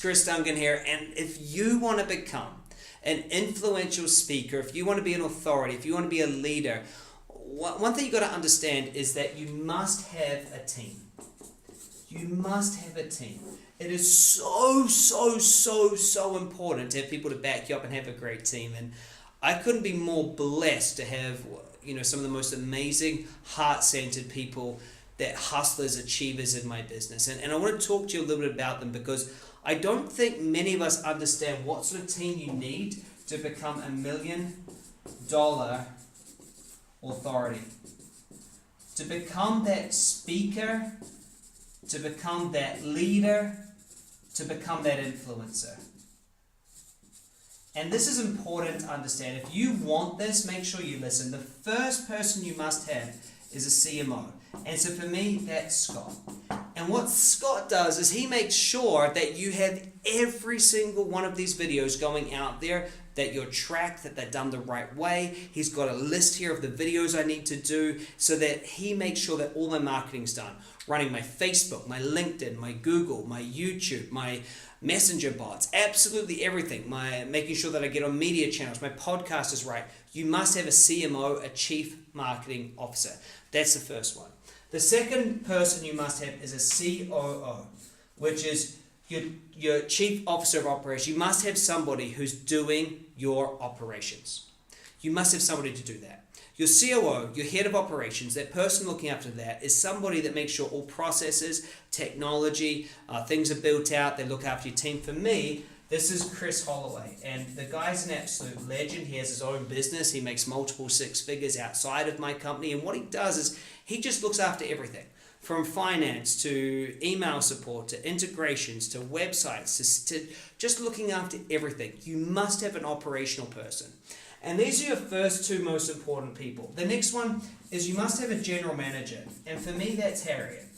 Chris Duncan here, and if you want to become an influential speaker, if you want to be an authority, if you want to be a leader, one thing you got to understand is that you must have a team. You must have a team. It is so important to have people to back you up and have a great team. And I couldn't be more blessed to have, some of the most amazing, heart-centered people, that hustlers, achievers in my business. And I want to talk to you a little bit about them, because I don't think many of us understand what sort of team you need to become $1 million authority. To become that speaker, to become that leader, to become that influencer. And this is important to understand. If you want this, make sure you listen. The first person you must have is a CMO. And so for me, that's Scott. And what Scott does is he makes sure that you have every single one of these videos going out there, that you're tracked, that they're done the right way. He's got a list here of the videos I need to do, so that he makes sure that all my marketing's done. Running my Facebook, my LinkedIn, my Google, my YouTube, my messenger bots, absolutely everything. Making sure that I get on media channels, my podcast is right. You must have a CMO, a Chief Marketing Officer. That's the first one. The second person you must have is a COO, which is your Chief Officer of Operations. You must have somebody who's doing your operations. You must have somebody to do that. Your COO, your head of operations, that person looking after that is somebody that makes sure all processes, technology, things are built out. They look after your team. For me, this is Chris Holloway, and the guy's an absolute legend. He has his own business. He makes multiple six figures outside of my company, and what he does is he just looks after everything, from finance to email support to integrations to websites to just looking after everything. You must have an operational person. And these are your first two most important people. The next one is you must have a general manager, and for me that's Harriet.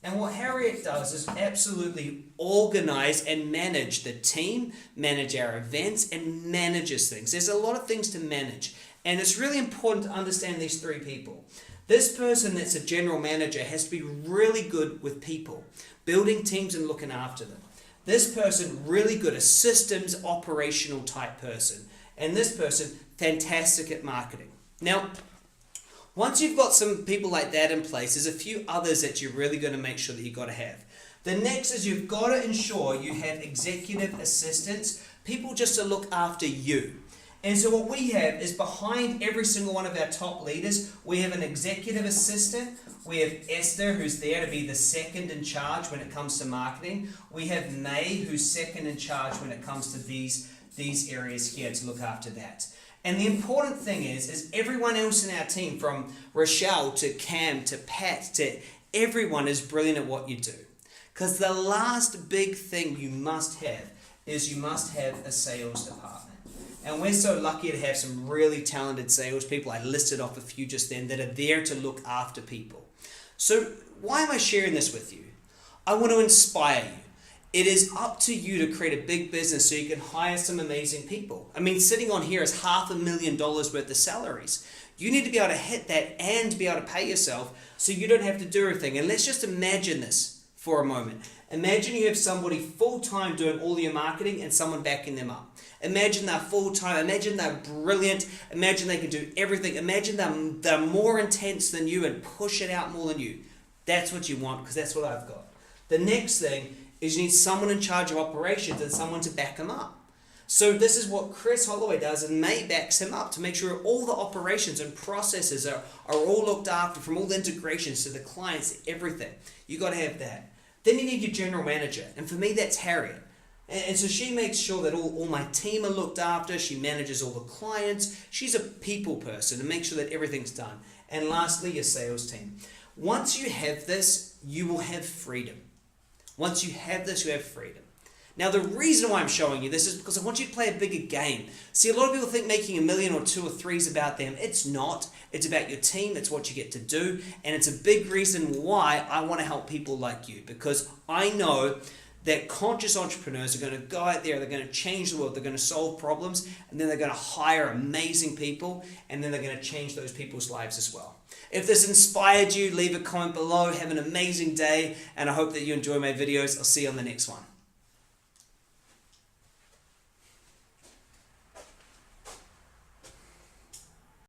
And what Harriet does is absolutely organize and manage the team, manage our events, and manages things. There's a lot of things to manage, and it's really important to understand these three people. This person that's a general manager has to be really good with people, building teams and looking after them. This person, really good, a systems operational type person. And this person, fantastic at marketing. Now, once you've got some people like that in place, there's a few others that you're really going to make sure that you've got to have. The next is you've got to ensure you have executive assistants, people just to look after you. And so what we have is behind every single one of our top leaders, we have an executive assistant. We have Esther, who's there to be the second in charge when it comes to marketing. We have May, who's second in charge when it comes to these areas here, to look after that. And the important thing is everyone else in our team, from Rochelle to Cam to Pat to everyone, is brilliant at what you do. Because the last big thing you must have is you must have a sales department. And we're so lucky to have some really talented salespeople. I listed off a few just then that are there to look after people. So why am I sharing this with you? I want to inspire you. It is up to you to create a big business so you can hire some amazing people. I mean, sitting on here is $500,000 worth of salaries. You need to be able to hit that and be able to pay yourself so you don't have to do everything. And let's just imagine this for a moment. Imagine you have somebody full-time doing all your marketing and someone backing them up. Imagine they're full-time. Imagine they're brilliant. Imagine they can do everything. Imagine they're more intense than you and push it out more than you. That's what you want, because that's what I've got. The next thing is you need someone in charge of operations and someone to back them up. So this is what Chris Holloway does, and May backs him up to make sure all the operations and processes are all looked after, from all the integrations to the clients, everything. You got to have that. Then you need your general manager, and for me that's Harriet. And so she makes sure that all my team are looked after. She manages all the clients. She's a people person and makes sure that everything's done. And lastly, your sales team. Once you have this, you will have freedom. Once you have this, you have freedom. Now, the reason why I'm showing you this is because I want you to play a bigger game. See, a lot of people think making $1 million or 2 or 3 is about them. It's not. It's about your team. It's what you get to do. And it's a big reason why I want to help people like you, because I know that conscious entrepreneurs are going to go out there, they're going to change the world, they're going to solve problems, and then they're going to hire amazing people, and then they're going to change those people's lives as well. If this inspired you, leave a comment below. Have an amazing day, and I hope that you enjoy my videos. I'll see you on the next one.